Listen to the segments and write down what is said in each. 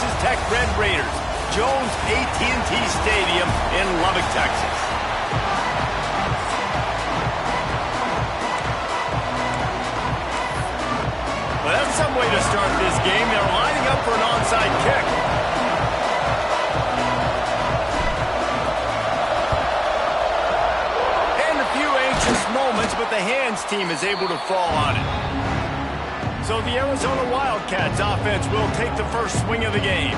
Texas Tech Red Raiders, Jones AT&T Stadium in Lubbock, Texas. Well, that's some way to start this game. They're lining up for an onside kick. And a few anxious moments, but the hands team is able to fall on it. So the Arizona Wildcats offense will take the first swing of the game.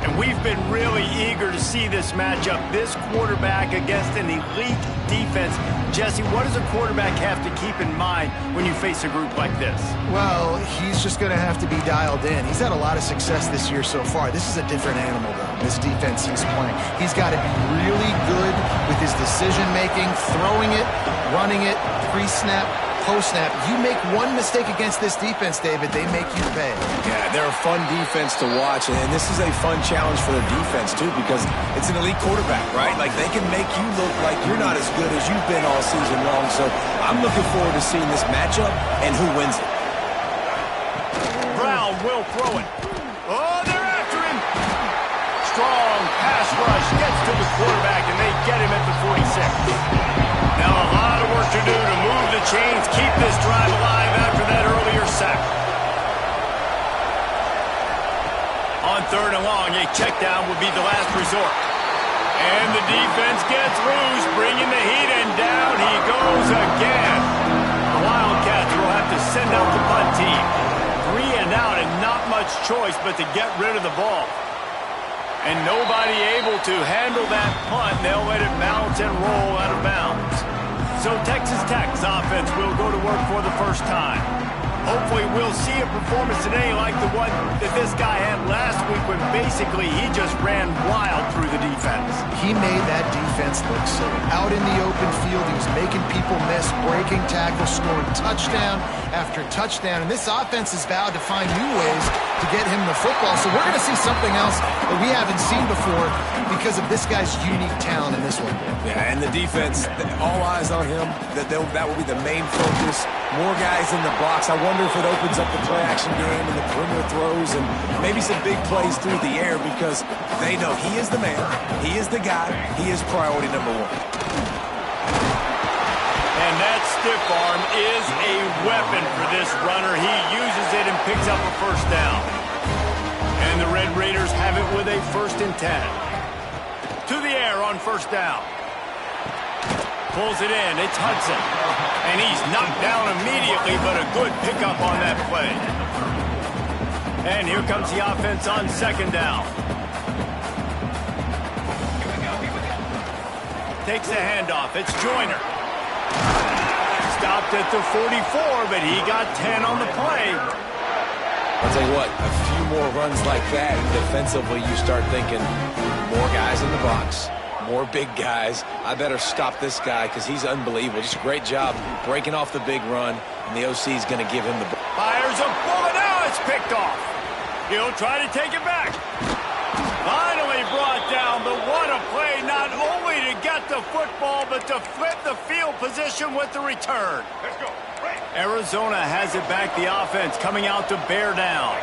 And we've been really eager to see this matchup, this quarterback against an elite defense. Jesse, what does a quarterback have to keep in mind when you face a group like this? Well, he's just going to have to be dialed in. He's had a lot of success this year so far. This is a different animal, though, this defense he's playing. He's got to be really good with his decision-making, throwing it, running it, pre-snap, post-snap. You make one mistake against this defense, David, they make you pay. Yeah, they're a fun defense to watch, and this is a fun challenge for the defense, too, because it's an elite quarterback, right? Like, they can make you look like you're not as good as you've been all season long, so I'm looking forward to seeing this matchup and who wins it. Brown will throw it. Oh, they're after him. Strong pass rush gets to the quarterback, and they get him at the 46. Now a lot of work to do to move the chains, keep this drive alive after that earlier sack. On third and long, a check down would be the last resort. And the defense gets loose, bringing the heat, and down he goes again. The Wildcats will have to send out the punt team. 3 and out and not much choice but to get rid of the ball. And nobody able to handle that punt. They'll let it bounce and roll out of bounds. So Texas Tech's offense will go to work for the first time. Hopefully we'll see a performance today like the one that this guy had last week when basically he just ran wild through the defense. He made that defense look silly. Out in the open field, he was making people miss, breaking tackles, scoring touchdown after touchdown. And this offense has vowed to find new ways to get him the football. So we're going to see something else that we haven't seen before because of this guy's unique talent in this one. Yeah, and the defense, all eyes on him. That will be the main focus. More guys in the box. I wonder if it opens up the play-action game and the perimeter throws and maybe some big plays through the air because they know he is the man, he is the guy, he is priority number one. And that stiff arm is a weapon for this runner. He uses it and picks up a first down. And the Red Raiders have it with a 1st and 10. To the air on first down. Pulls it in. It's Hudson. And he's knocked down immediately, but a good pickup on that play. And here comes the offense on 2nd down. Takes the handoff. It's Joyner. Stopped at the 44, but he got 10 on the play. I'll tell you what, a few more runs like that, defensively you start thinking more guys in the box. More big guys. I better stop this guy because he's unbelievable. Just a great job breaking off the big run, and the OC is going to give him the ball. Fires a bullet. Now it's picked off. He'll try to take it back. Finally brought down, but what a play, not only to get the football, but to flip the field position with the return. Let's go. Arizona has it back, the offense coming out to bear down.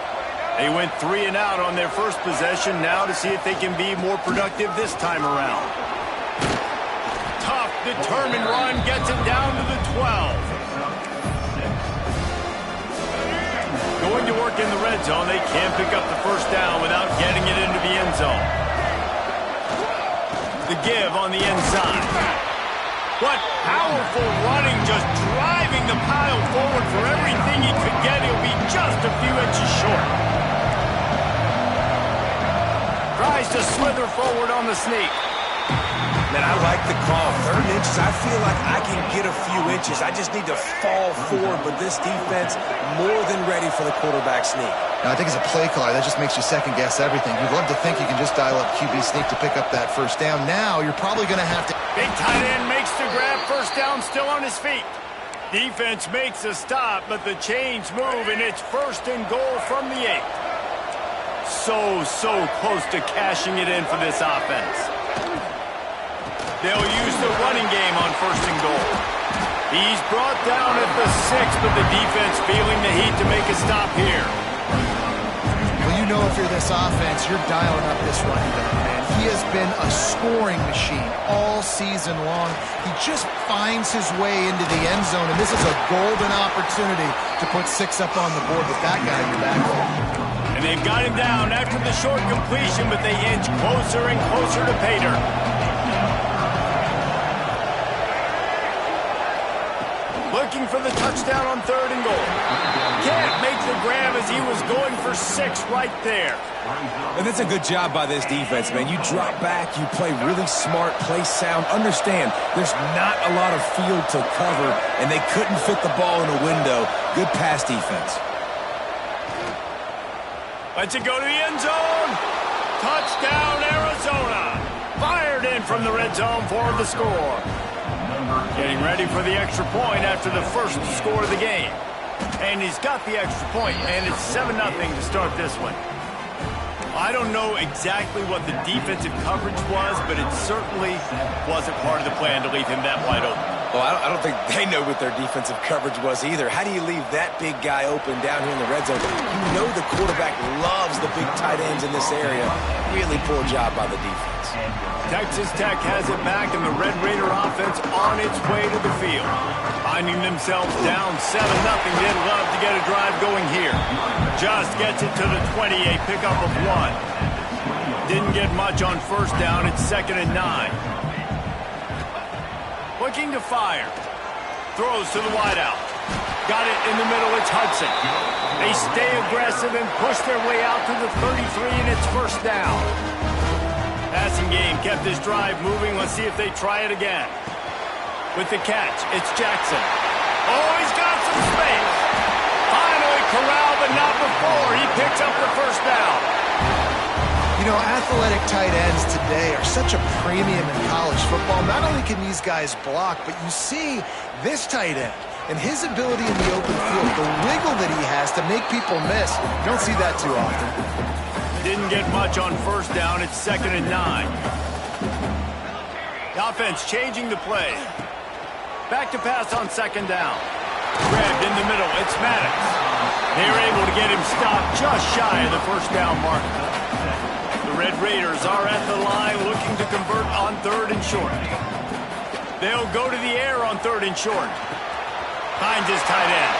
They went 3 and out on their first possession, now to see if they can be more productive this time around. Tough, determined run, gets it down to the 12. Going to work in the red zone, they can't pick up the first down without getting it into the end zone. The give on the inside. What powerful running, just driving the pile forward for everything he could get. He'll be just a few inches short. Tries to slither forward on the sneak. Man, I like the call. 3rd inches, I feel like I can get a few inches. I just need to fall forward, but this defense more than ready for the quarterback sneak. Now, I think as a play caller, that just makes you second-guess everything. You'd love to think you can just dial up QB sneak to pick up that first down. Now, you're probably going to have to... Big tight end makes the grab, first down, still on his feet. Defense makes a stop, but the chains move, and it's 1st and goal from the 8. So close to cashing it in for this offense. They'll use the running game on 1st and goal. He's brought down at the 6, but the defense feeling the heat to make a stop here. Well, you know if you're this offense, you're dialing up this running back, man. He has been a scoring machine all season long. He just finds his way into the end zone, and this is a golden opportunity to put 6 up on the board with that guy in your backfield. And they've got him down after the short completion, but they inch closer and closer to pay dirt. Looking for the touchdown on 3rd and goal. Can't make the grab as he was going for 6 right there. And that's a good job by this defense, man. You drop back, you play really smart, play sound. Understand, there's not a lot of field to cover, and they couldn't fit the ball in a window. Good pass defense. Let's it go to the end zone. Touchdown, Arizona. Fired in from the red zone for the score. Getting ready for the extra point after the first score of the game. And he's got the extra point, and it's 7-0 to start this one. I don't know exactly what the defensive coverage was, but it certainly wasn't part of the plan to leave him that wide open. Well, I don't think they know what their defensive coverage was either. How do you leave that big guy open down here in the red zone? You know the quarterback loves the big tight ends in this area. Really poor job by the defense. Texas Tech has it back, and the Red Raider offense on its way to the field. Finding themselves down 7-0, they'd love to get a drive going here. Just gets it to the 20, a pickup of 1. Didn't get much on 1st down, it's 2nd and 9. Looking to fire. Throws to the wideout. Got it in the middle, it's Hudson. They stay aggressive and push their way out to the 33, and it's 1st down. Passing game kept this drive moving. Let's see if they try it again. With the catch, it's Jackson. Oh, he's got some space. Finally corralled, but not before. He picks up the 1st down. You know, athletic tight ends today are such a premium in college football. Not only can these guys block, but you see this tight end and his ability in the open field, the wiggle that he has to make people miss. You don't see that too often. Didn't get much on 1st down. It's 2nd and 9. The offense changing the play. Back to pass on 2nd down. Grabbed in the middle. It's Maddox. They're able to get him stopped just shy of the 1st down mark. The Red Raiders are at the line looking to convert on 3rd and short. They'll go to the air on 3rd and short. Finds his tight end.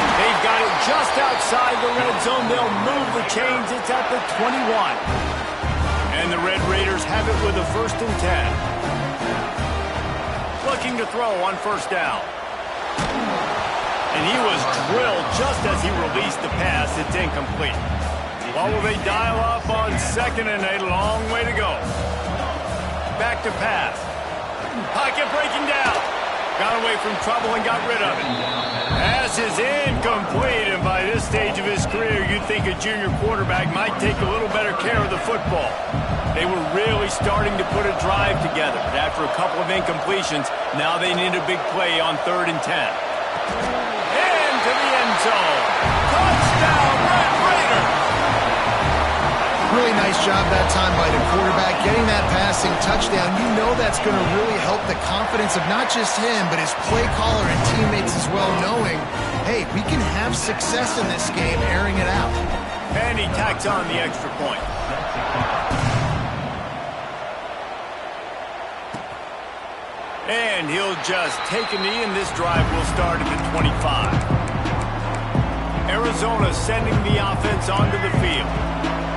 They've got it just outside the red zone. They'll move the chains. It's at the 21. And the Red Raiders have it with a 1st and 10. Looking to throw on 1st down. And he was drilled just as he released the pass. It's incomplete. What will they dial up on 2nd and 8? A long way to go. Back to pass. Pocket breaking down. Got away from trouble and got rid of it. Pass is incomplete, and by this stage of his career, you'd think a junior quarterback might take a little better care of the football. They were really starting to put a drive together, but after a couple of incompletions, now they need a big play on 3rd and 10. Into the end zone. Touchdown, Red Raiders! Really nice job that time by the quarterback, getting that passing touchdown. You know that's going to really help the confidence of not just him, but his play caller and teammates as well, knowing, hey, we can have success in this game, airing it out. And he tacks on the extra point. And he'll just take a knee, and this drive will start at the 25. Arizona sending the offense onto the field.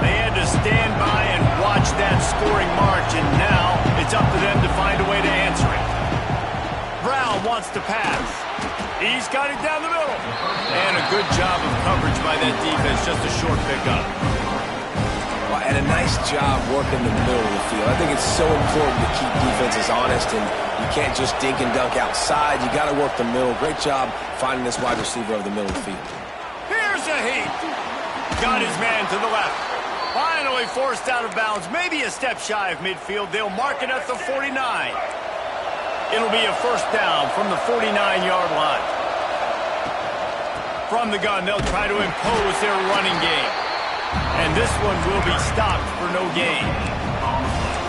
They had to stand by and watch that scoring march, and now it's up to them to find a way to answer it. Brown wants to pass. He's got it down the middle. And a good job of coverage by that defense, just a short pickup. Well, and a nice job working the middle of the field. I think it's so important to keep defenses honest, and you can't just dink and dunk outside. You got to work the middle. Great job finding this wide receiver over the middle of the field. Here's a heat. Got his man to the left. Finally forced out of bounds, maybe a step shy of midfield. They'll mark it at the 49. It'll be a 1st down from the 49-yard line. From the gun, they'll try to impose their running game. And this one will be stopped for no gain.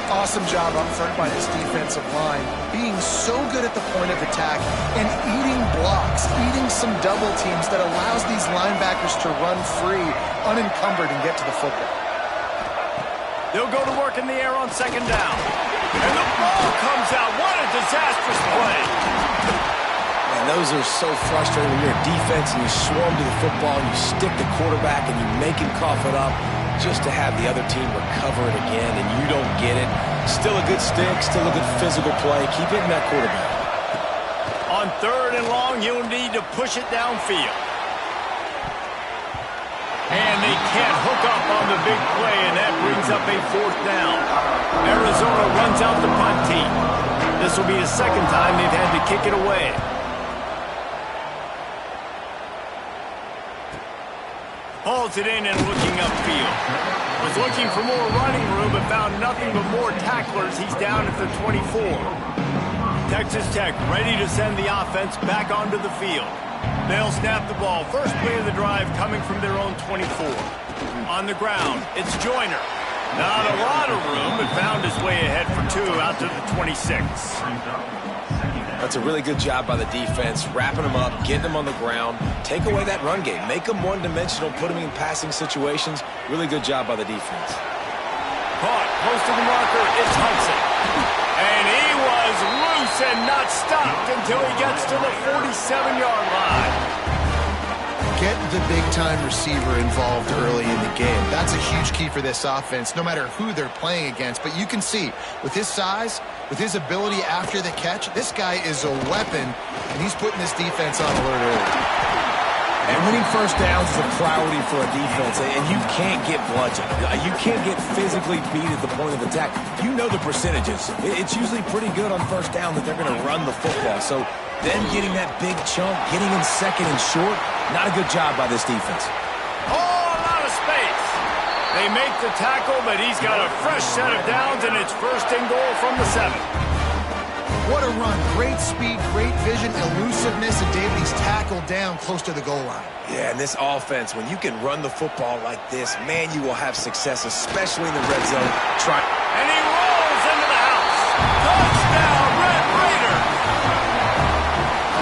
Awesome job up front by this defensive line, being so good at the point of attack and eating blocks, eating some double teams that allows these linebackers to run free, unencumbered, and get to the football. They'll go to work in the air on second down. And the ball comes out. What a disastrous play. And those are so frustrating when you're a defense and you swarm to the football, and you stick the quarterback and you make him cough it up, just to have the other team recover it again and you don't get it. Still a good stick, still a good physical play. Keep hitting that quarterback. On third and long, you'll need to push it downfield. And they can't hook up on the big play, and that brings up a fourth down. Arizona runs out the punt team. This will be the second time they've had to kick it away. Hauls it in and looking upfield. Was looking for more running room but found nothing but more tacklers. He's down at the 24. Texas Tech ready to send the offense back onto the field. They'll snap the ball. First play of the drive coming from their own 24. On the ground, it's Joyner. Not a lot of room, but found his way ahead for two out to the 26. That's a really good job by the defense, wrapping them up, getting them on the ground, take away that run game, make them one-dimensional, put them in passing situations. Really good job by the defense. Caught, close to the marker, it's Hudson. And he was loose and not stopped until he gets to the 47-yard line. Get the big-time receiver involved early in the game. That's a huge key for this offense, no matter who they're playing against. But you can see, with his size, with his ability after the catch, this guy is a weapon, and he's putting this defense on alert early. And winning first downs is a priority for a defense, and you can't get bludgeoned. You can't get physically beat at the point of attack. You know the percentages. It's usually pretty good on first down that they're going to run the football. So then getting that big chunk, getting in second and short, not a good job by this defense. Oh, a lot of space. They make the tackle, but he's got a fresh set of downs, and it's first and goal from the 7. What a run. Great speed, great vision, elusiveness, and David, he's tackled down close to the goal line. Yeah, and this offense, when you can run the football like this, man, you will have success, especially in the red zone. And he rolls into the house. Touchdown, Red Raider.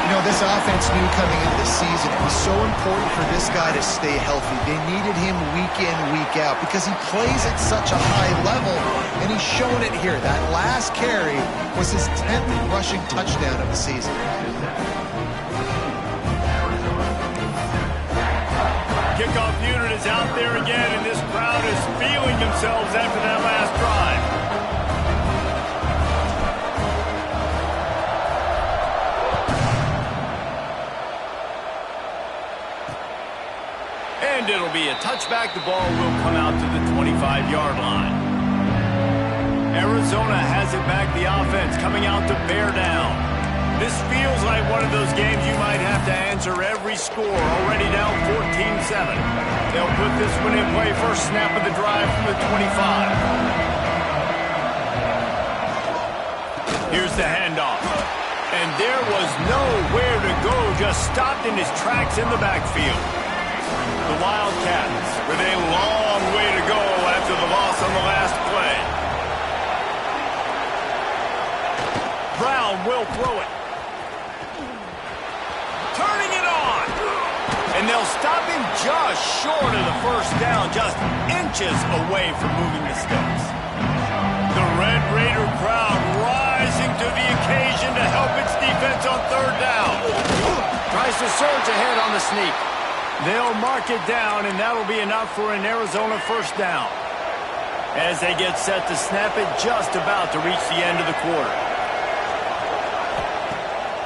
You know, this offense knew coming into the season it was so important for this guy to stay healthy. They needed him week in, week out because he plays at such a high level, and he's showing it here. That last carry was his 10th rushing touchdown of the season. Kickoff unit is out there again, and this crowd is feeling themselves after that last drive. And it'll be a touchback. The ball will come out to the 25-yard line. Arizona has it back. The offense coming out to bear down. This feels like one of those games you might have to answer every score. Already down 14-7. They'll put this one in play. First snap of the drive from the 25. Here's the handoff. And there was nowhere to go. Just stopped in his tracks in the backfield. The Wildcats with a long way to go after the loss on the last play. Brown will throw it. Turning it on. And they'll stop him just short of the first down, just inches away from moving the sticks. The Red Raider crowd rising to the occasion to help its defense on third down. Tries to surge ahead on the sneak. They'll mark it down, and that'll be enough for an Arizona first down. As they get set to snap it, just about to reach the end of the quarter.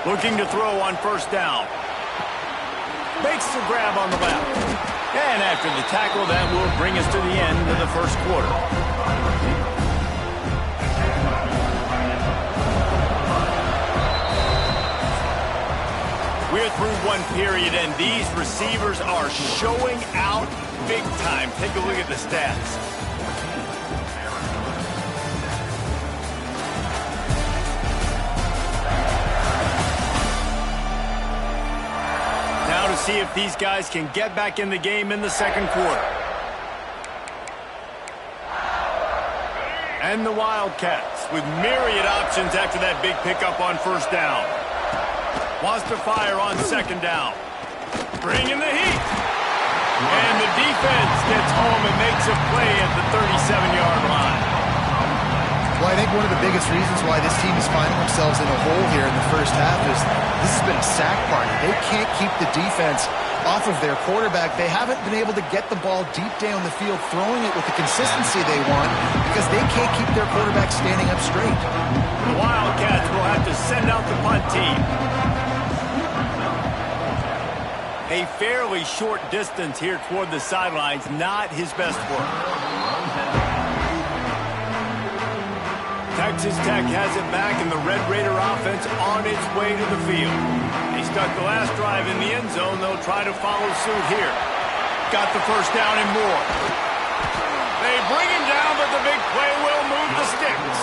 Looking to throw on first down. Makes the grab on the left. And after the tackle, that will bring us to the end of the first quarter. We're through one period, and these receivers are showing out big time. Take a look at the stats. Now to see if these guys can get back in the game in the second quarter. And the Wildcats with myriad options after that big pickup on first down. Wants to fire on second down. Bringing the heat. And the defense gets home and makes a play at the 37-yard line. Well, I think one of the biggest reasons why this team is finding themselves in a hole here in the first half is this has been a sack party. They can't keep the defense off of their quarterback. They haven't been able to get the ball deep down the field, throwing it with the consistency they want because they can't keep their quarterback standing up straight. The Wildcats will have to send out the punt team. A fairly short distance here toward the sidelines, not his best work. Texas Tech has it back, and the Red Raider offense on its way to the field. They stuck the last drive in the end zone. They'll try to follow suit here. Got the first down and more. They bring him down, but the big play will move the sticks.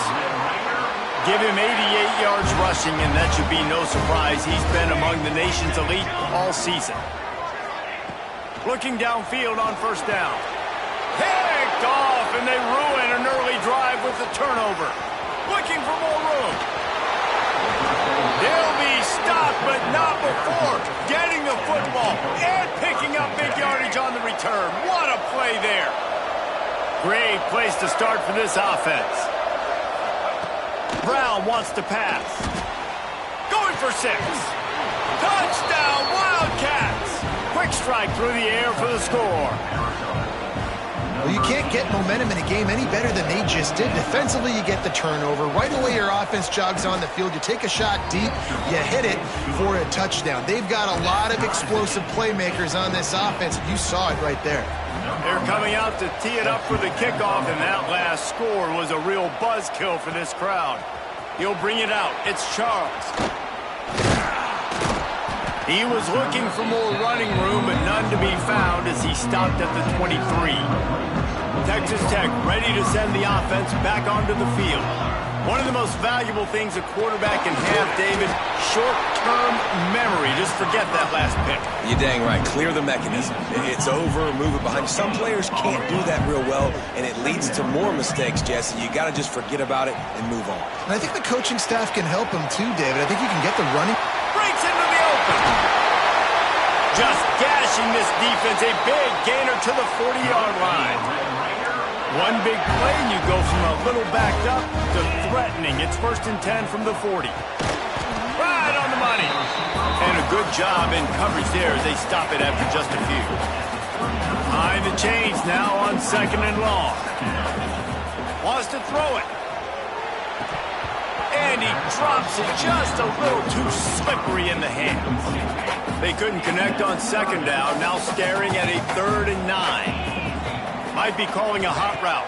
Give him 88 yards rushing, and that should be no surprise. He's been among the nation's elite all season. Looking downfield on first down. Picked off, and they ruin an early drive with the turnover. Looking for more room. They'll be stopped, but not before getting the football and picking up big yardage on the return. What a play there. Great place to start for this offense. Brown wants to pass. Going for 6. Touchdown, Wildcats. Quick strike through the air for the score. Well, you can't get momentum in a game any better than they just did. Defensively, you get the turnover. Right away, your offense jogs on the field. You take a shot deep, you hit it for a touchdown. They've got a lot of explosive playmakers on this offense. You saw it right there. They're coming out to tee it up for the kickoff, and that last score was a real buzzkill for this crowd. He'll bring it out. It's Charles. He was looking for more running room, but none to be found as he stopped at the 23. Texas Tech ready to send the offense back onto the field. One of the most valuable things a quarterback can have, David, short-term memory. Just forget that last pick. You're dang right. Clear the mechanism. It's over, move it behind you. Some players can't do that real well, and it leads to more mistakes, Jesse. You got to just forget about it and move on. And I think the coaching staff can help him too, David. I think you can get the running. Breaks into the open. Just gashing this defense. A big gainer to the 40-yard line. One big play, and you go from a little backed up to threatening. It's 1st and 10 from the 40. Right on the money. And a good job in coverage there as they stop it after just a few. Behind the chains now on 2nd and long. Wants to throw it. And he drops it just a little too slippery in the hands. They couldn't connect on 2nd down, now staring at a 3rd and 9. Might be calling a hot route.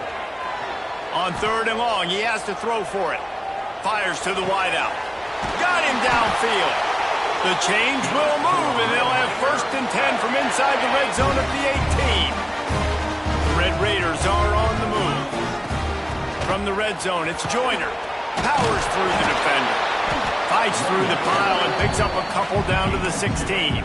On 3rd and long, he has to throw for it. Fires to the wideout. Got him downfield. The change will move, and they'll have 1st and 10 from inside the red zone at the 18. The Red Raiders are on the move. From the red zone, it's Joyner. Powers through the defender. Fights through the pile and picks up a couple down to the 16.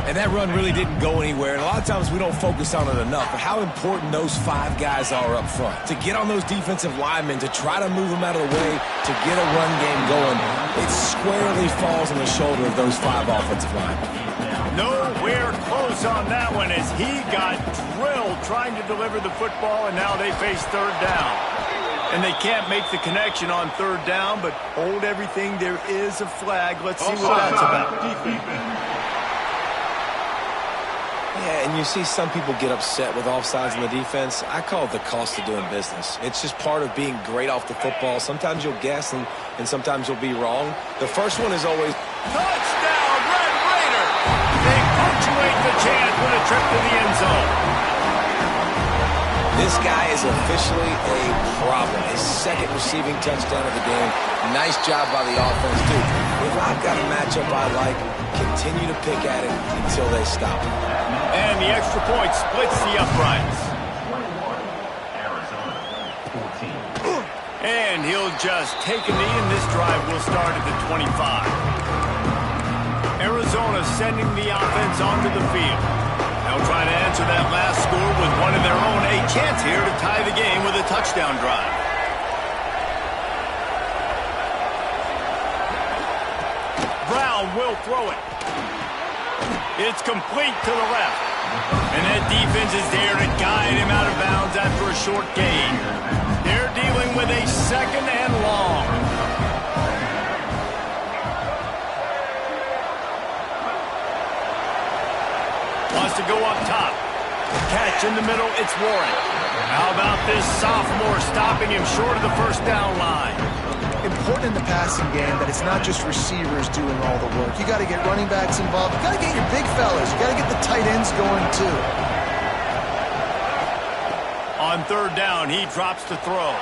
And that run really didn't go anywhere. And a lot of times we don't focus on it enough. But how important those 5 guys are up front. To get on those defensive linemen, to try to move them out of the way, to get a run game going, it squarely falls on the shoulder of those 5 offensive linemen. Nowhere close on that one as he got drilled trying to deliver the football, and now they face 3rd down. And they can't make the connection on 3rd down, but hold everything. There is a flag. Let's see what that's about. Yeah, and you see some people get upset with offsides in the defense. I call it the cost of doing business. It's just part of being great off the football. Sometimes you'll guess, and sometimes you'll be wrong. The first one is always... Touchdown, Red Raider! They punctuate the chance with a trip to the end zone. This guy is officially a problem. His 2nd receiving touchdown of the game. Nice job by the offense, too. If I've got a matchup I like, continue to pick at it until they stop it. And the extra point splits the uprights. And he'll just take a knee, and this drive will start at the 25. Arizona sending the offense onto the field. They'll try to answer that last score with one of their own. A chance here to tie the game with a touchdown drive. Brown will throw it. It's complete to the left. And that defense is there to guide him out of bounds after a short gain. They're dealing with a second and long. Wants to go up top. Catch in the middle, it's Warren. How about this sophomore stopping him short of the first down line? Important in the passing game that it's not just receivers doing all the work. You got to get running backs involved. You got to get your big fellas. You got to get the tight ends going too. On third down, he drops to throw.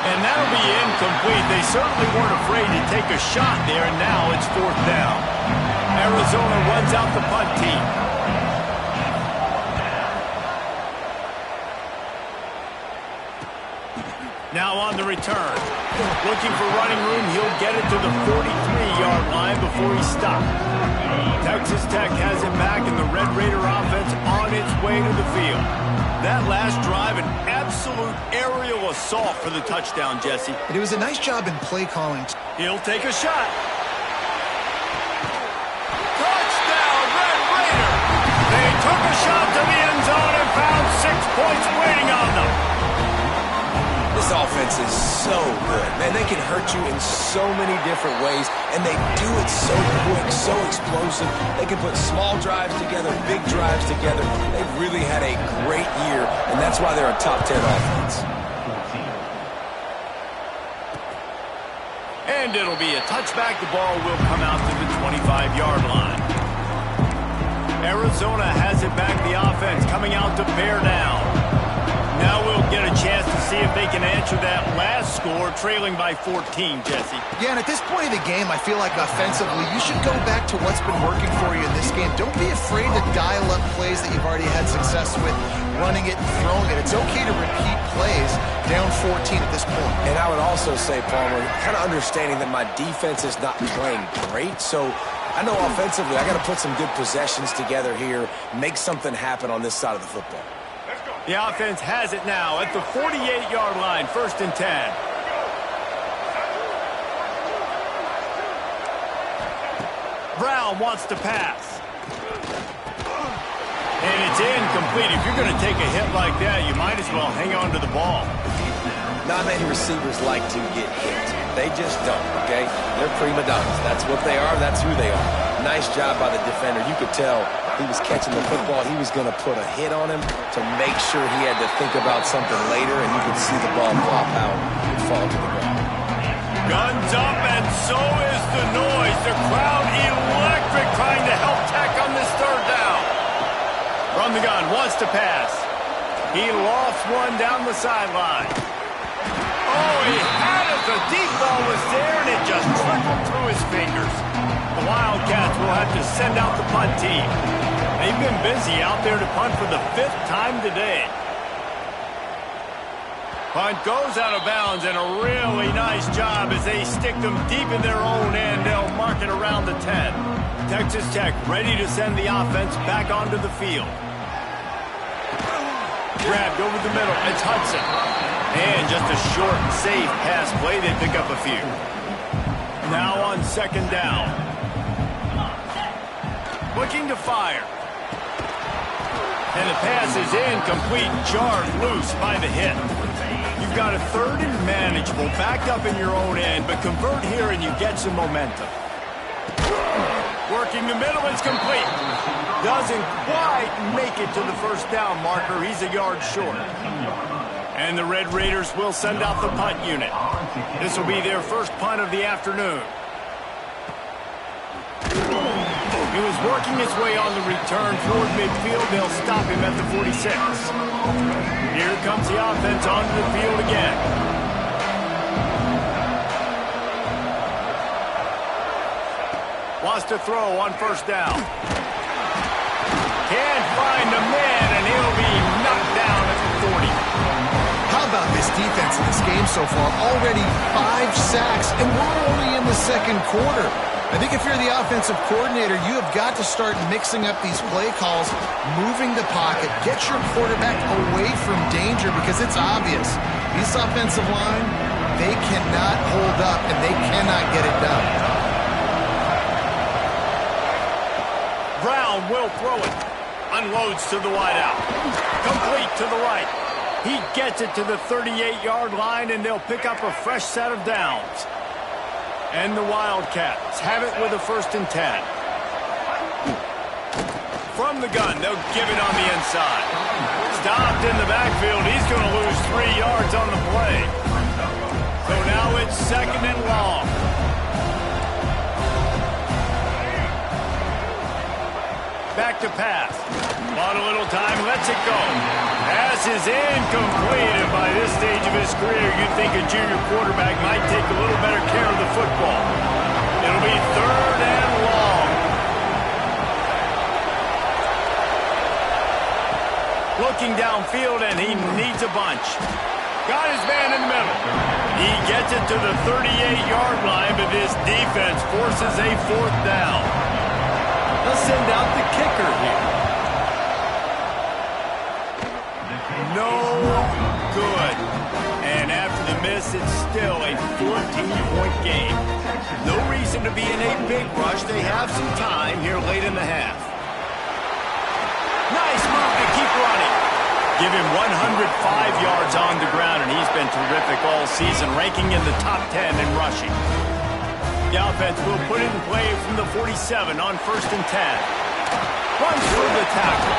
And that'll be incomplete. They certainly weren't afraid to take a shot there, and now it's fourth down. Arizona runs out the punt team. Now on the return. Looking for running room, he'll get it to the 43-yard line before he's stopped. Texas Tech has it back, and the Red Raider offense on its way to the field. That last drive, an absolute aerial assault for the touchdown, Jesse. And it was a nice job in play calling. He'll take a shot. Touchdown, Red Raider! They took a shot to the end zone and found 6 points waiting on them. This offense is so good. Man, they can hurt you in so many different ways, and they do it so quick, so explosive. They can put small drives together, big drives together. They've really had a great year, and that's why they're a top 10 offense. And it'll be a touchback. The ball will come out to the 25-yard line. Arizona has it back. The offense coming out to bear down. Now we'll get a chance to see if they can answer that last score, trailing by 14, Jesse. Yeah, and at this point of the game, I feel like offensively, you should go back to what's been working for you in this game. Don't be afraid to dial up plays that you've already had success with, running it and throwing it. It's okay to repeat plays down 14 at this point. And I would also say, Palmer, kind of understanding that my defense is not playing great, so I know offensively I got to put some good possessions together here, make something happen on this side of the football. The offense has it now at the 48-yard line, 1st and 10. Brown wants to pass. And it's incomplete. If you're going to take a hit like that, you might as well hang on to the ball. Not many receivers like to get hit. They just don't, okay? They're prima donnas. That's what they are. That's who they are. Nice job by the defender. You could tell he was catching the football. He was going to put a hit on him to make sure he had to think about something later, and you could see the ball flop out and fall to the ground. Guns up, and so is the noise. The crowd electric, trying to help Tech on this third down. From the gun, wants to pass. He lofts one down the sideline. Oh, he had it. The deep ball was there, and it just trickled through his fingers. The Wildcats will have to send out the punt team. They've been busy out there to punt for the 5th time today. Punt goes out of bounds, and a really nice job as they stick them deep in their own end. They'll mark it around the 10. Texas Tech ready to send the offense back onto the field. Grabbed over the middle. It's Hudson. And just a short, safe pass play. They pick up a few. Now on 2nd down. Looking to fire. And the pass is incomplete, jarred loose by the hit. You've got a 3rd and manageable, backed up in your own end, but convert here and you get some momentum. Working the middle, it's complete. Doesn't quite make it to the 1st down marker. He's a yard short. And the Red Raiders will send out the punt unit. This will be their first punt of the afternoon. He was working his way on the return toward midfield. They'll stop him at the 46. Here comes the offense onto the field again. Wants to throw on 1st down. Can't find a man, and he'll be knocked down at the 40. How about this defense in this game so far? Already 5 sacks, and we're only in the 2nd quarter. I think if you're the offensive coordinator, you have got to start mixing up these play calls, moving the pocket, get your quarterback away from danger because it's obvious. This offensive line, they cannot hold up and they cannot get it done. Brown will throw it. Unloads to the wideout. Complete to the right. He gets it to the 38-yard line, and they'll pick up a fresh set of downs. And the Wildcats have it with a 1st and 10. From the gun, they'll give it on the inside. Stopped in the backfield. He's going to lose 3 yards on the play. So now it's 2nd and long. Back to pass. Bought a little time, lets it go. Pass is incomplete, and by this stage of his career, you'd think a junior quarterback might take a little better care of the football. It'll be 3rd and long. Looking downfield, and he needs a bunch. Got his man in the middle. He gets it to the 38-yard line, but this defense forces a 4th down. They'll send out the kicker here. No good. And after the miss, it's still a 14-point game. No reason to be in a big rush. They have some time here late in the half. Nice move to keep running. Give him 105 yards on the ground, and he's been terrific all season, ranking in the top 10 in rushing. The offense will put it in play from the 47 on 1st and 10. Runs for the tackle.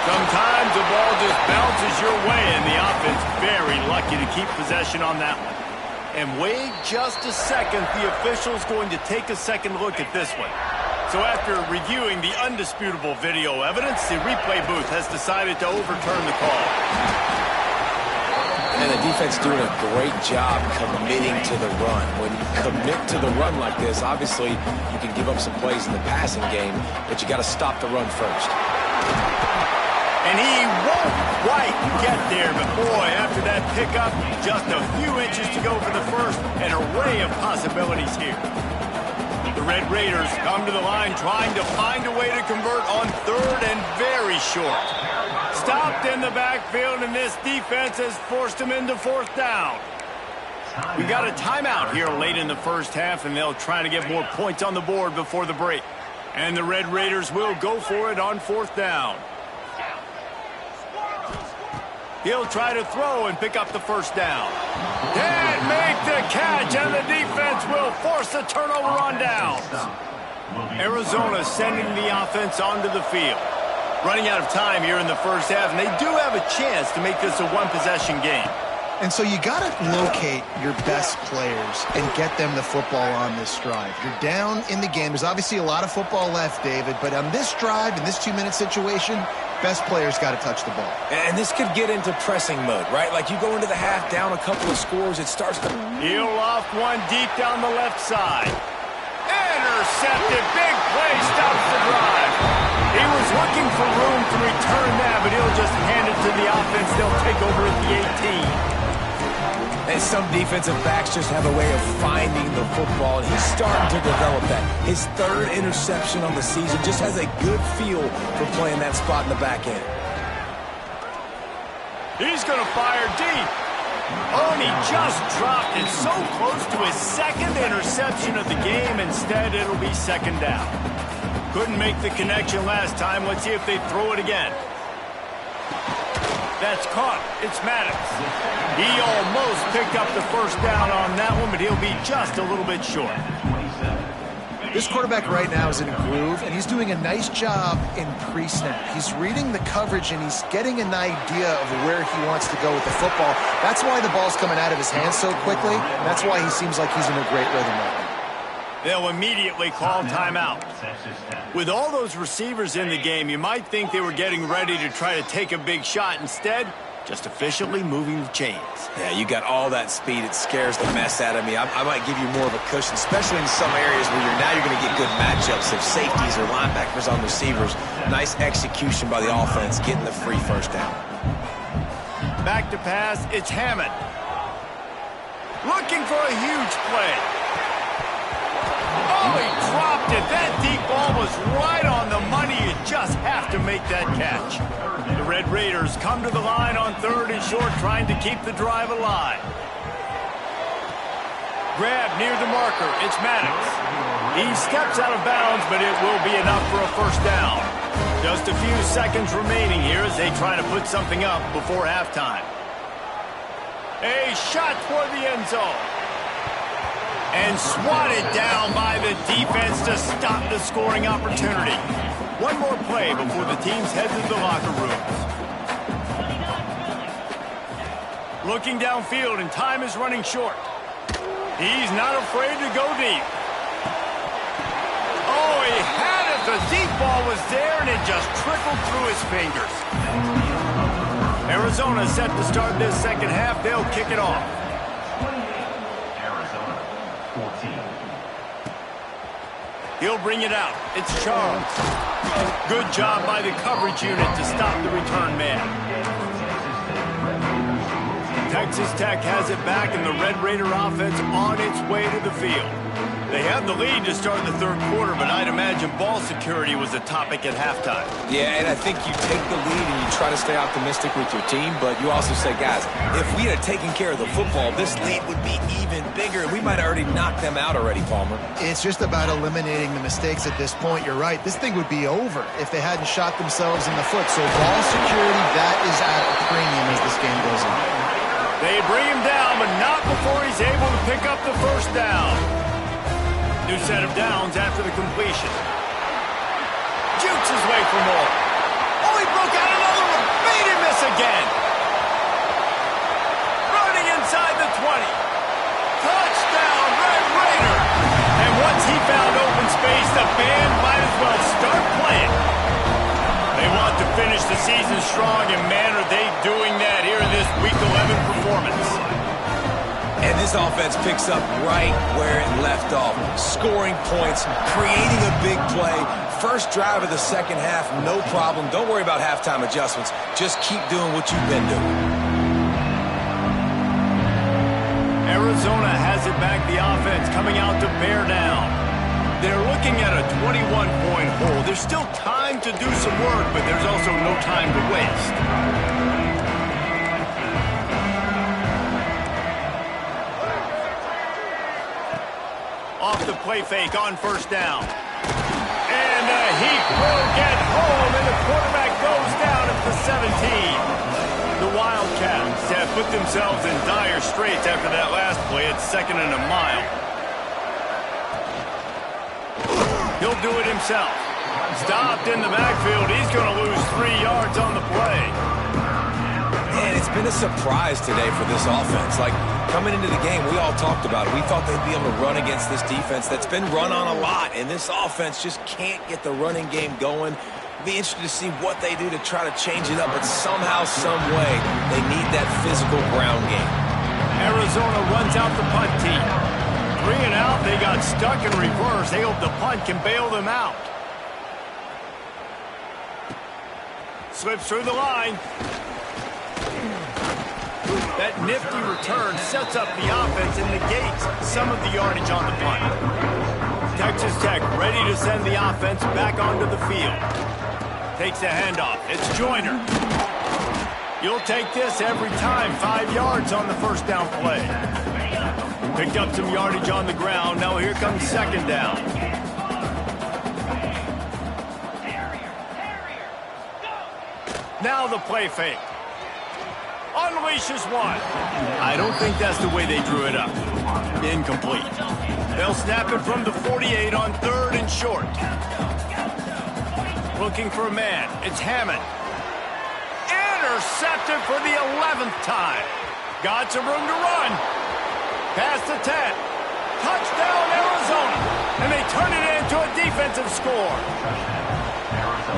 Sometimes the ball just bounces your way, and the offense very lucky to keep possession on that one. And wait just a second, the official's going to take a second look at this one. So after reviewing the undisputable video evidence, the replay booth has decided to overturn the call. And the defense doing a great job committing to the run. When you commit to the run like this, obviously you can give up some plays in the passing game, but you got to stop the run first. And he won't quite get there, but boy, after that pickup, just a few inches to go for the first, an array of possibilities here. The Red Raiders come to the line trying to find a way to convert on 3rd and very short. Stopped in the backfield, and this defense has forced him into 4th down. We got a timeout here late in the first half, and they'll try to get more points on the board before the break. And the Red Raiders will go for it on 4th down. He'll try to throw and pick up the 1st down. Can't make the catch, and the defense will force a turnover on downs. Arizona sending the offense onto the field. Running out of time here in the first half, and they do have a chance to make this a one-possession game. And so you got to locate your best players and get them the football on this drive. You're down in the game. There's obviously a lot of football left, David, but on this drive, in this 2-minute situation, best players got to touch the ball. And this could get into pressing mode, right? Like you go into the half down a couple of scores, it starts to... He'll off one deep down the left side. Intercepted. Big play stops the drive. He was looking for room to return that, but he'll just hand it to the offense. They'll take over at the 18. And some defensive backs just have a way of finding the football, and he's starting to develop that. His 3rd interception on the season, just has a good feel for playing that spot in the back end. He's going to fire deep. Oh, and he just dropped it so close to his 2nd interception of the game. Instead, it'll be 2nd down. Couldn't make the connection last time. Let's see if they throw it again. That's caught. It's Maddox. He almost picked up the 1st down on that one, but he'll be just a little bit short. This quarterback right now is in a groove, and he's doing a nice job in pre-snap. He's reading the coverage, and he's getting an idea of where he wants to go with the football. That's why the ball's coming out of his hands so quickly, and that's why he seems like he's in a great rhythm right now. They'll immediately call timeout. With all those receivers in the game, you might think they were getting ready to try to take a big shot. Instead, just efficiently moving the chains. Yeah, you got all that speed. It scares the mess out of me. I might give you more of a cushion, especially in some areas where you're going to get good matchups of safeties or linebackers on receivers. Nice execution by the offense, getting the free 1st down. Back to pass, it's Hammond. Looking for a huge play. Oh, he dropped it. That deep ball was right on the money. You just have to make that catch. The Red Raiders come to the line on 3rd and short, trying to keep the drive alive. Grab near the marker. It's Maddox. He steps out of bounds, but it will be enough for a first down. Just a few seconds remaining here as they try to put something up before halftime. A shot toward the end zone. And swatted down by the defense to stop the scoring opportunity. One more play before the teams head to the locker rooms. Looking downfield, and time is running short. He's not afraid to go deep. Oh, he had it. The deep ball was there, and it just trickled through his fingers. Arizona set to start this second half. They'll kick it off. He'll bring it out. It's Charles. Good job by the coverage unit to stop the return man. Texas Tech has it back, and the Red Raider offense on its way to the field. They have the lead to start the third quarter, but I'd imagine ball security was a topic at halftime. Yeah, and I think you take the lead and you try to stay optimistic with your team, but you also say, guys, if we had taken care of the football, this lead would be even bigger. We might have already knocked them out already, Palmer. It's just about eliminating the mistakes at this point. You're right. This thing would be over if they hadn't shot themselves in the foot. So ball security, that is at a premium as this game goes on. They bring him down, but not before he's able to pick up the first down. New set of downs after the completion. Jukes his way for more. Oh, he broke out another one. Made him miss again. Running inside the 20. Touchdown, Red Raider. And once he found open space, the band might as well start playing. They want to finish the season strong, and man, are they doing that here in this Week 11 performance. And this offense picks up right where it left off. Scoring points, creating a big play. First drive of the second half, no problem. Don't worry about halftime adjustments. Just keep doing what you've been doing. Arizona has it back, the offense coming out to bear down. They're looking at a 21-point hole. There's still time to do some work, but there's also no time to waste. Off the play fake on first down. And the heat will get home, and the quarterback goes down at the 17. The Wildcats have put themselves in dire straits after that last play at 2nd and a mile. He'll do it himself. Stopped in the backfield. He's going to lose 3 yards on the play. Man, it's been a surprise today for this offense. Like, coming into the game, we all talked about it. We thought they'd be able to run against this defense that's been run on a lot, and this offense just can't get the running game going. Be interested to see what they do to try to change it up, but somehow, some way, they need that physical ground game. Arizona runs out the punt team. 3 and out, they got stuck in reverse. They hope the punt can bail them out. Slips through the line. That nifty return sets up the offense and negates some of the yardage on the punt. Texas Tech ready to send the offense back onto the field. Takes the handoff. It's Joyner. You'll take this every time. 5 yards on the first down play. Picked up some yardage on the ground. Now here comes second down. Now the play fake. Unleashes one. I don't think that's the way they drew it up. Incomplete. They'll snap it from the 48 on 3rd and short. Looking for a man. It's Hammond. Intercepted for the 11th time. Got some room to run. Past the 10. Touchdown, Arizona. And they turn it into a defensive score.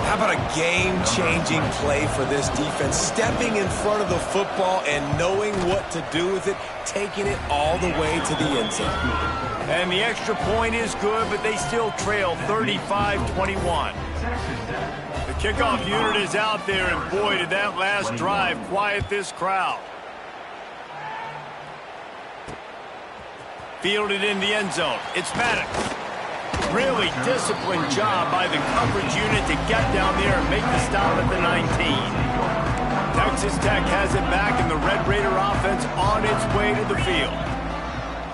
How about a game-changing play for this defense? Stepping in front of the football and knowing what to do with it, taking it all the way to the end zone. And the extra point is good, but they still trail 35-21. The kickoff unit is out there, and boy, did that last drive quiet this crowd. Fielded in the end zone. It's Maddox. Really disciplined job by the coverage unit to get down there and make the stop at the 19. Texas Tech has it back, and the Red Raider offense on its way to the field.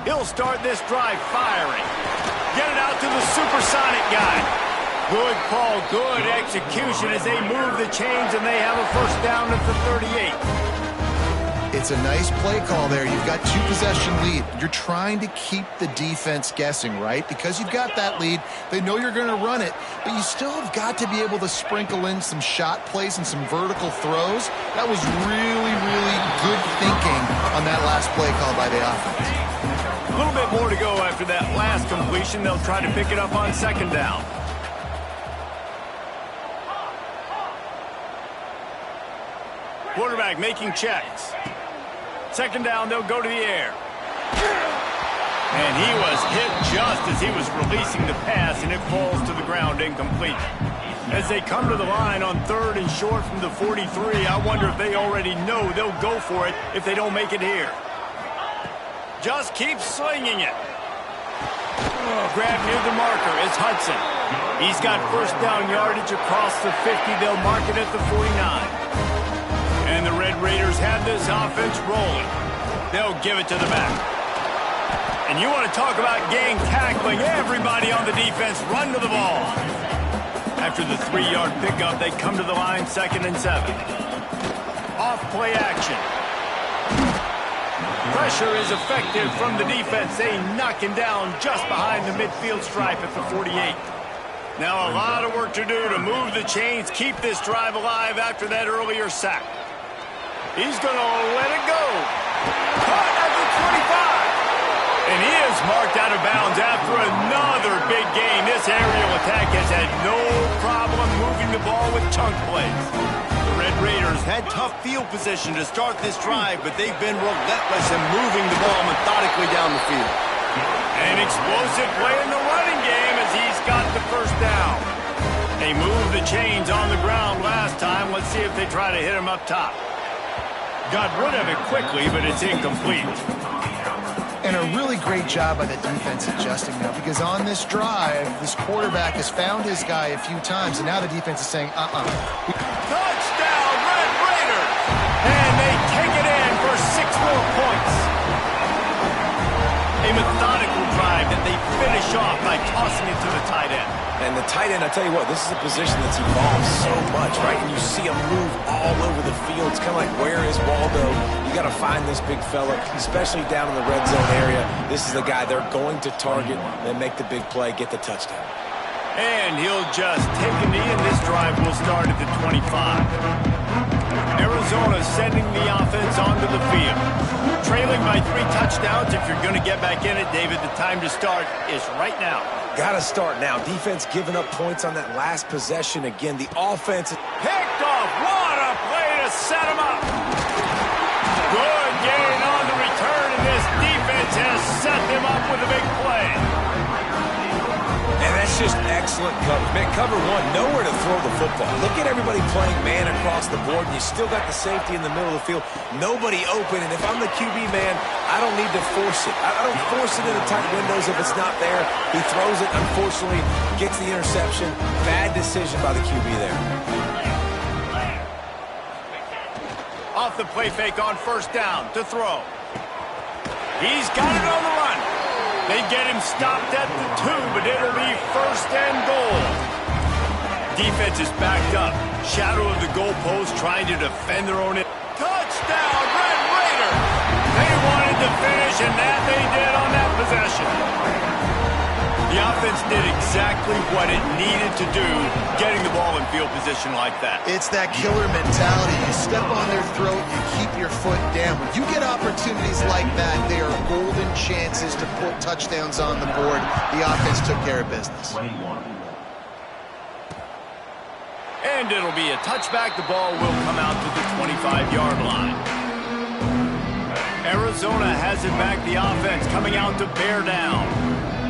He'll start this drive firing. Get it out to the supersonic guy. Good call, good execution as they move the chains, and they have a first down at the 38. It's a nice play call there. You've got 2-possession lead. You're trying to keep the defense guessing, right? Because you've got that lead, they know you're going to run it, but you still have got to be able to sprinkle in some shot plays and some vertical throws. That was really, really good thinking on that last play call by the offense. A little bit more to go after that last completion. They'll try to pick it up on second down. Quarterback making checks. Second down, they'll go to the air. And he was hit just as he was releasing the pass, and it falls to the ground incomplete. As they come to the line on 3rd and short from the 43, I wonder if they already know they'll go for it if they don't make it here. Just keep slinging it. Grab near the marker is Hudson. He's got first down yardage across the 50. They'll mark it at the 49. And the Red Raiders have this offense rolling. They'll give it to the back. And you want to talk about gang tackling. Everybody on the defense run to the ball. After the 3-yard pickup, they come to the line 2nd and 7. Off play action. Pressure is effective from the defense. They knock him down just behind the midfield stripe at the 48. Now a lot of work to do to move the chains, keep this drive alive after that earlier sack. He's going to let it go. Caught at the 25. And he is marked out of bounds after another big gain. This aerial attack has had no problem moving the ball with chunk plays. The Red Raiders had tough field position to start this drive, but they've been relentless in moving the ball methodically down the field. An explosive play in the running game as he's got the first down. They moved the chains on the ground last time. Let's see if they try to hit him up top. Got rid of it quickly, but it's incomplete. And a really great job by the defense adjusting now, because on this drive, this quarterback has found his guy a few times, and now the defense is saying, Touchdown, Red Raiders! And they take it in for 6 more points. A methodical drive that they finish off by tossing it to the tight end. And the tight end, I tell you what, this is a position that's evolved so much, right? And you see him move all over the field. It's kind of like, where is Waldo? You got to find this big fella, especially down in the red zone area. This is the guy they're going to target, then make the big play, get the touchdown. And he'll just take a knee, and this drive will start at the 25. Arizona sending the offense onto the field. Trailing by 3 touchdowns. If you're going to get back in it, David, the time to start is right now. Got to start now. Defense giving up points on that last possession. Again, the offense picked off. What a play to set him up. Good gain on the return, and this defense has set them up with a big play. And that's just excellent coverage. Man, cover 1, nowhere to throw the football. Look at everybody playing man across the board, and you still got the safety in the middle of the field. Nobody open, and if I'm the QB man, I don't need to force it. I don't force it in the tight windows if it's not there. He throws it, unfortunately, gets the interception. Bad decision by the QB there. Off the play fake on first down to throw. He's got it on the run. They get him stopped at the 2, but it'll be first and goal. Defense is backed up. Shadow of the goalpost trying to defend their own. Touchdown, Red Raiders! They wanted to finish, and that they did on that possession. The offense did exactly what it needed to do, getting the ball in field position like that. It's that killer mentality. You step on their throat, you keep your foot down. When you get opportunities like that, they are golden chances to put touchdowns on the board. The offense took care of business. And it'll be a touchback. The ball will come out to the 25-yard line. Arizona has it back. The offense coming out to bear down.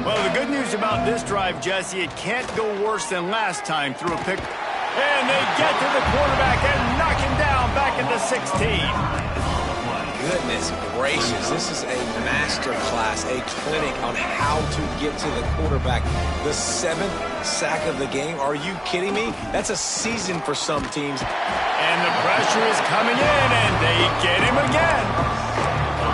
Well, the good news about this drive, Jesse, it can't go worse than last time through a pick. And they get to the quarterback and knock him down back at the 16. Goodness gracious, this is a master class class, a clinic on how to get to the quarterback. The 7th sack of the game? Are you kidding me? That's a season for some teams. And the pressure is coming in, and they get him again.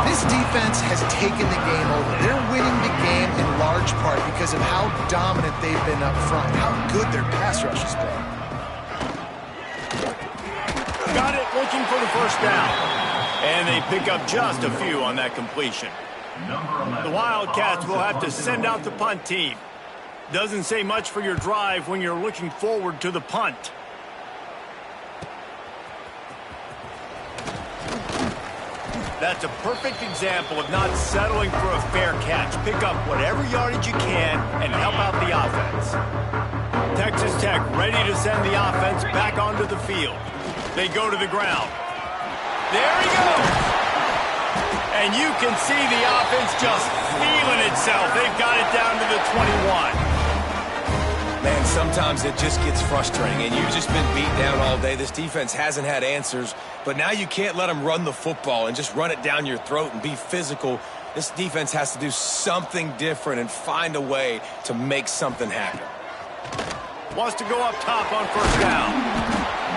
This defense has taken the game over. They're winning the game in large part because of how dominant they've been up front, how good their pass rush has been. Got it, looking for the first down. And they pick up just a few on that completion. The Wildcats will have to send out the punt team. Doesn't say much for your drive when you're looking forward to the punt. That's a perfect example of not settling for a fair catch. Pick up whatever yardage you can and help out the offense. Texas Tech ready to send the offense back onto the field. They go to the ground. There he goes. And you can see the offense just feeling itself. They've got it down to the 21. Man, sometimes it just gets frustrating, and you've just been beat down all day. This defense hasn't had answers, but now you can't let them run the football and just run it down your throat and be physical. This defense has to do something different and find a way to make something happen. Wants to go up top on first down.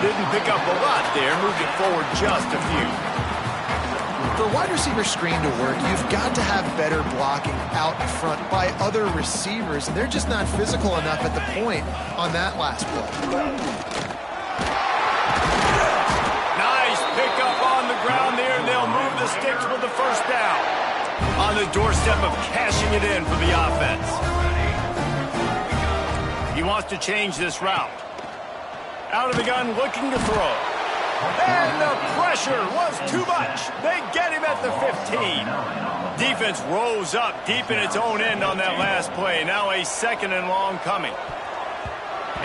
Didn't pick up a lot there, moved it forward just a few. For a wide receiver screen to work, you've got to have better blocking out in front by other receivers, and they're just not physical enough at the point on that last play. Nice pickup on the ground there, and they'll move the sticks with the first down. On the doorstep of cashing it in for the offense. He wants to change this route. Out of the gun, looking to throw. And the pressure was too much. They get him at the 15. Defense rose up deep in its own end on that last play. Now a 2nd and long coming.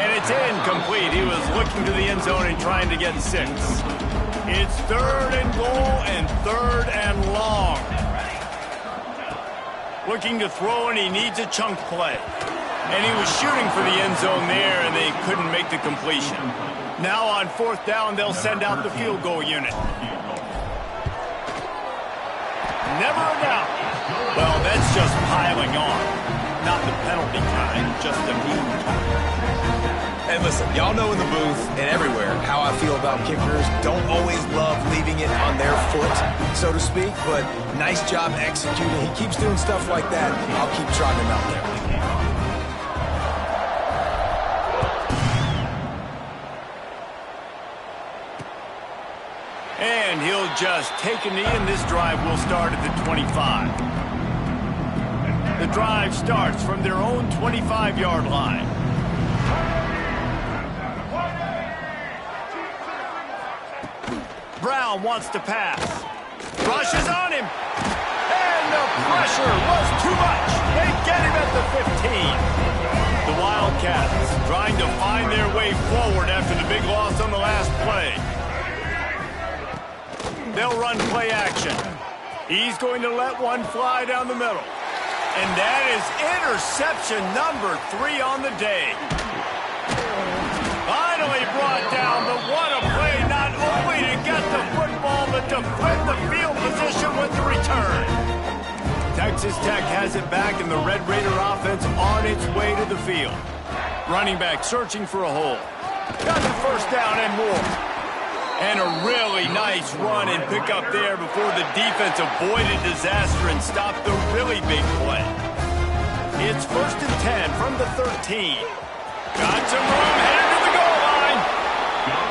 And it's incomplete. He was looking to the end zone and trying to get 6. It's 3rd and goal and 3rd and long. Looking to throw, and he needs a chunk play. And he was shooting for the end zone there, and they couldn't make the completion. Now on 4th down, they'll send out the field goal unit. Never a doubt. Well, that's just piling on. Not the penalty kind, just the mean kind. And listen, y'all know in the booth and everywhere how I feel about kickers. Don't always love leaving it on their foot, so to speak, but nice job executing. He keeps doing stuff like that. I'll keep trotting him out there. And he'll just take a knee, and this drive will start at the 25. The drive starts from their own 25-yard line. Brown wants to pass. Rushes on him. And the pressure was too much. They get him at the 15. The Wildcats trying to find their way forward after the big loss on the last play. They'll run play action. He's going to let one fly down the middle. And that is interception number 3 on the day. Finally brought down, but what a play, not only to get the football, but to flip the field position with the return. Texas Tech has it back, and the Red Raider offense on its way to the field. Running back searching for a hole. Got the first down and more. And a really nice run and pick up there before the defense avoided disaster and stopped the really big play. It's 1st and 10 from the 13. Got some room, headed to the goal line.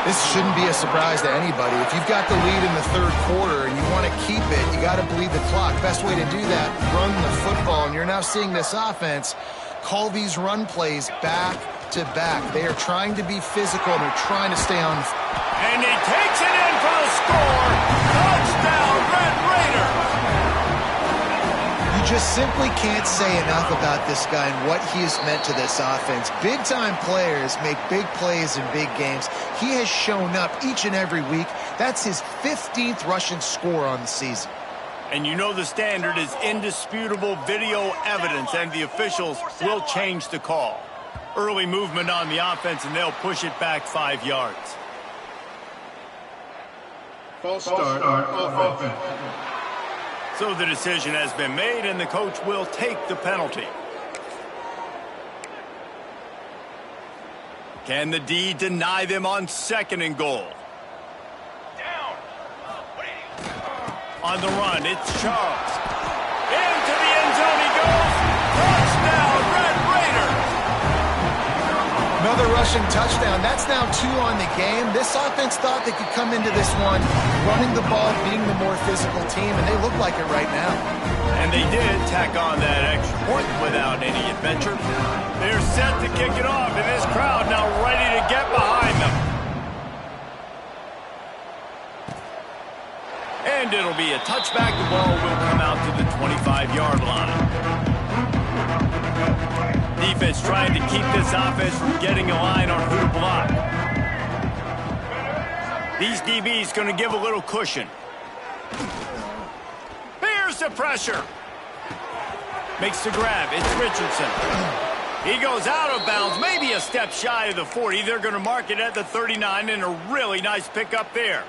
This shouldn't be a surprise to anybody. If you've got the lead in the 3rd quarter and you want to keep it, you got to bleed the clock. Best way to do that, run the football. And you're now seeing this offense call these run plays back to back. They are trying to be physical, and they're trying to stay on. And he takes it in for the score. Touchdown, Red Raider. You just simply can't say enough about this guy and what he has meant to this offense. Big-time players make big plays in big games. He has shown up each and every week. That's his 15th rushing score on the season. And you know the standard is indisputable video evidence, and the officials will change the call. Early movement on the offense, and they'll push it back 5 yards. False start on offense. So the decision has been made, and the coach will take the penalty. Can the D deny them on 2nd and goal? Down. On the run, it's Charles. Into the end zone he goes. Touchdown, Red Raiders. Another rushing touchdown. That's now 2 on the game. This offense thought they could come into this one running the ball, being the more physical team, and they look like it right now. And they did tack on that extra point without any adventure. They're set to kick it off, and this crowd now ready to get behind them. And it'll be a touchback. The ball will come out to the 25-yard line. Defense trying to keep this offense from getting a line on who to block. These DBs going to give a little cushion. Here's the pressure. Makes the grab. It's Richardson. He goes out of bounds, maybe a step shy of the 40. They're going to mark it at the 39, and a really nice pickup there.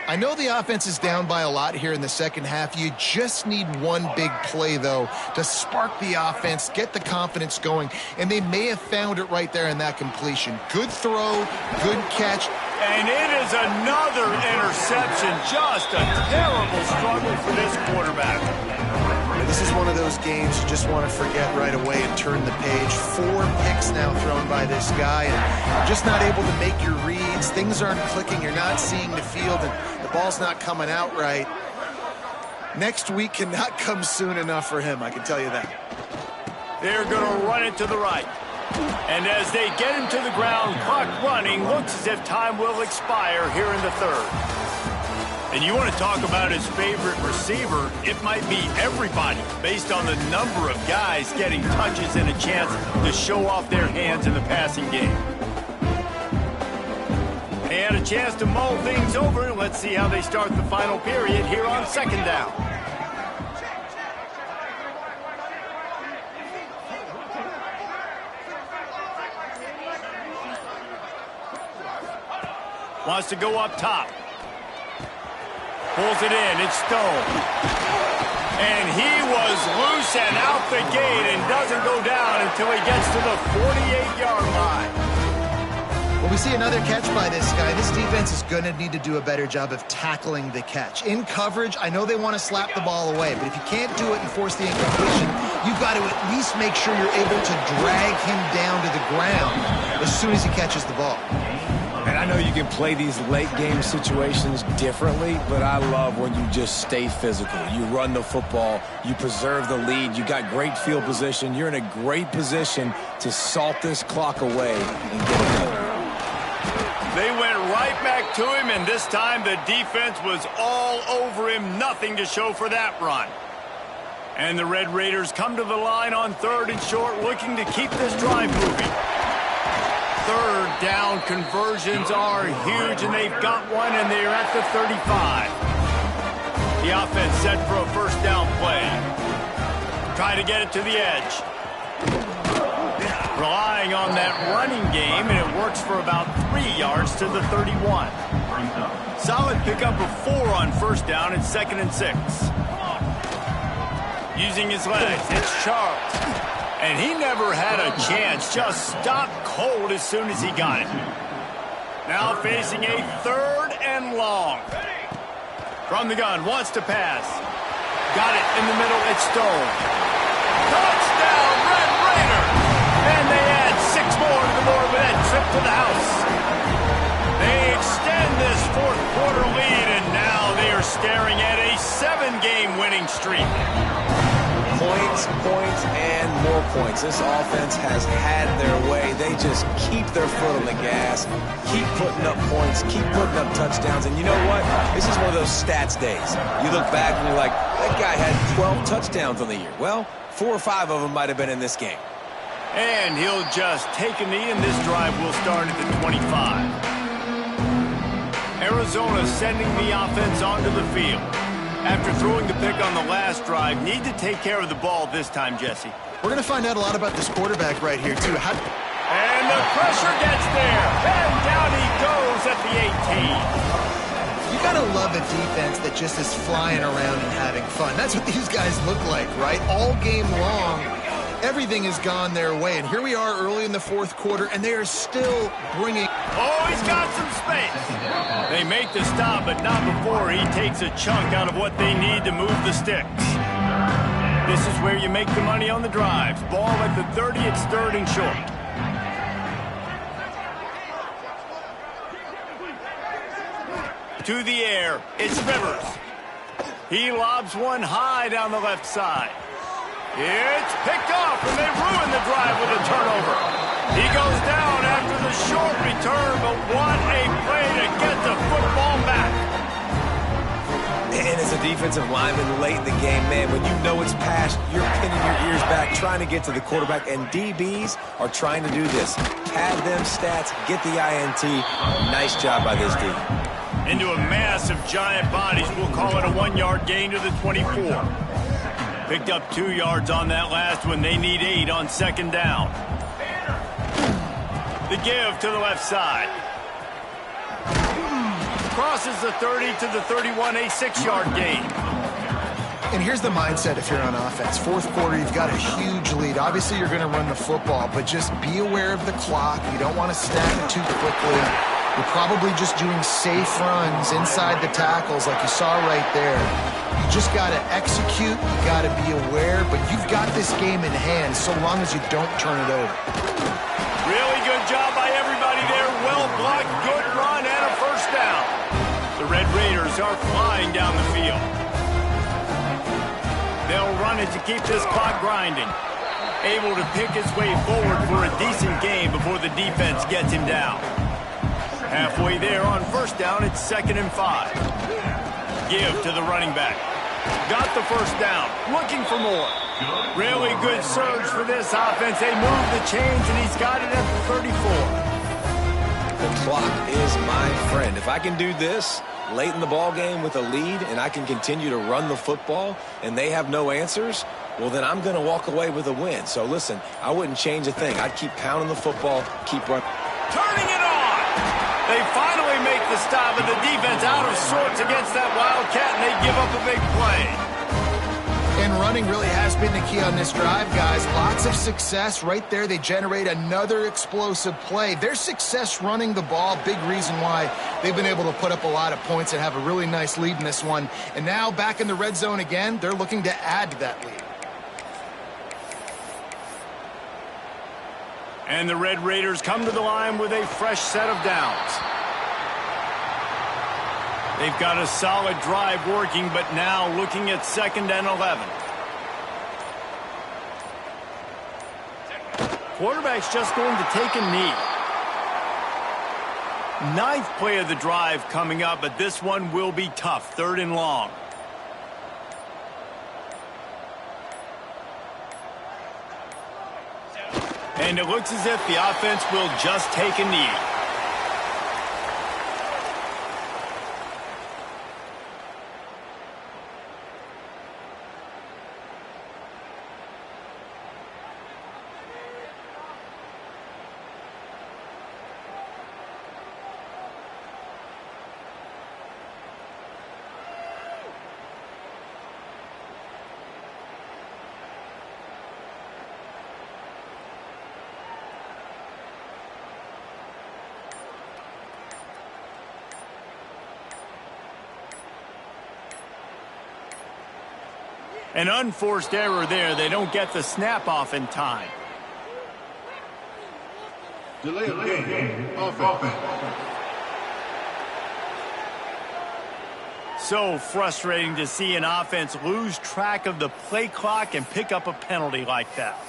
I know the offense is down by a lot here in the second half. You just need one big play, though, to spark the offense, get the confidence going, and they may have found it right there in that completion. Good throw, good catch. And it is another interception. Just a terrible struggle for this quarterback. This is one of those games you just want to forget right away and turn the page. 4 picks now thrown by this guy, and just not able to make your reads. Things aren't clicking. You're not seeing the field, and the ball's not coming out right. Next week cannot come soon enough for him, I can tell you that. They're going to run it to the right. And as they get him to the ground, clock running, looks as if time will expire here in the 3rd. And you want to talk about his favorite receiver, it might be everybody, based on the number of guys getting touches and a chance to show off their hands in the passing game. They had a chance to mull things over. Let's see how they start the final period here on 2nd down. Wants to go up top. Pulls it in. It's Stone. And he was loose and out the gate and doesn't go down until he gets to the 48-yard line. Well, we see another catch by this guy. This defense is going to need to do a better job of tackling the catch. In coverage, I know they want to slap the ball away, but if you can't do it and force the incompletion, you've got to at least make sure you're able to drag him down to the ground as soon as he catches the ball. And I know you can play these late-game situations differently, but I love when you just stay physical. You run the football, you preserve the lead, you got great field position, you're in a great position to salt this clock away and get it done. They went right back to him, and this time the defense was all over him. Nothing to show for that run. And the Red Raiders come to the line on 3rd and short, looking to keep this drive moving. 3rd down conversions are huge, and they've got one, and they're at the 35. The offense set for a 1st down play. Try to get it to the edge. Relying on that running game, and it works for about 3 yards to the 31. Solid pickup of 4 on 1st down and 2nd and 6. Using his legs, it's Charles. And he never had a chance, just stopped cold as soon as he got it. Now facing a 3rd and long. From the gun, wants to pass. Got it in the middle, it's Stone. Touchdown, Red Raiders! And they add 6 more to the board with that trip to the house. They extend this 4th quarter lead, and now they are staring at a 7-game winning streak. Points, points, and more points. This offense has had their way. They just keep their foot on the gas, keep putting up points, keep putting up touchdowns. And you know what? This is one of those stats days. You look back and you're like, that guy had 12 touchdowns on the year. Well, 4 or 5 of them might have been in this game. And he'll just take a knee, and this drive will start at the 25. Arizona sending the offense onto the field. After throwing the pick on the last drive, need to take care of the ball this time, Jesse. We're going to find out a lot about this quarterback right here, too. And the pressure gets there. And down he goes at the 18. You gotta love a defense that just is flying around and having fun. That's what these guys look like, right? All game long, everything has gone their way. And here we are early in the fourth quarter, and they are still bringing... Oh, he's got some space. They make the stop, but not before he takes a chunk out of what they need to move the sticks. This is where you make the money on the drives. Ball at the 30, it's third and short. To the air, it's Rivers. He lobs one high down the left side. It's picked off, and they ruin the drive with a turnover. He goes down after the short return, but what a play to get the football back. And as a defensive lineman late in the game, man, when you know it's past, you're pinning your ears back, trying to get to the quarterback, and DBs are trying to do this. Pad them stats, get the INT. Nice job by this D. Into a mass of giant bodies. We'll call it a 1-yard gain to the 24. Picked up 2 yards on that last one. They need 8 on second down. The give to the left side. Crosses the 30 to the 31, a 6-yard gain. And here's the mindset if you're on offense. Fourth quarter, you've got a huge lead. Obviously, you're going to run the football, but just be aware of the clock. You don't want to stack it too quickly. You're probably just doing safe runs inside the tackles like you saw right there. You just got to execute. You got to be aware, but you've got this game in hand so long as you don't turn it over. Really good job by everybody there. Well blocked, good run, and a first down. The Red Raiders are flying down the field. They'll run it to keep this clock grinding. Able to pick his way forward for a decent game before the defense gets him down. Halfway there on first down, it's 2nd and 5. Give to the running back. Got the first down, looking for more. Really good surge for this offense. They move the chains, and he's got it at the 34. The clock is my friend. If I can do this late in the ball game with a lead and I can continue to run the football and they have no answers, well, then I'm going to walk away with a win. So, listen, I wouldn't change a thing. I'd keep pounding the football, keep running. Turning it on! They finally make the stop, and the defense out of sorts against that Wildcat, and they give up a big play. And running really has been the key on this drive, guys. Lots of success right there. They generate another explosive play. Their success running the ball, big reason why they've been able to put up a lot of points and have a really nice lead in this one. And now back in the red zone again, they're looking to add to that lead. And the Red Raiders come to the line with a fresh set of downs. They've got a solid drive working, but now looking at 2nd and 11. Quarterback's just going to take a knee. 9th play of the drive coming up, but this one will be tough. 3rd and long. And it looks as if the offense will just take a knee. An unforced error there. They don't get the snap off in time. Delay of game. Offense. So frustrating to see an offense lose track of the play clock and pick up a penalty like that.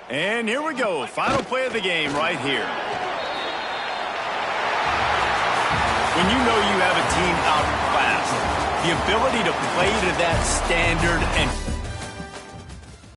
And here we go. Final play of the game right here. When you know you have a team outclassed, the ability to play to that standard and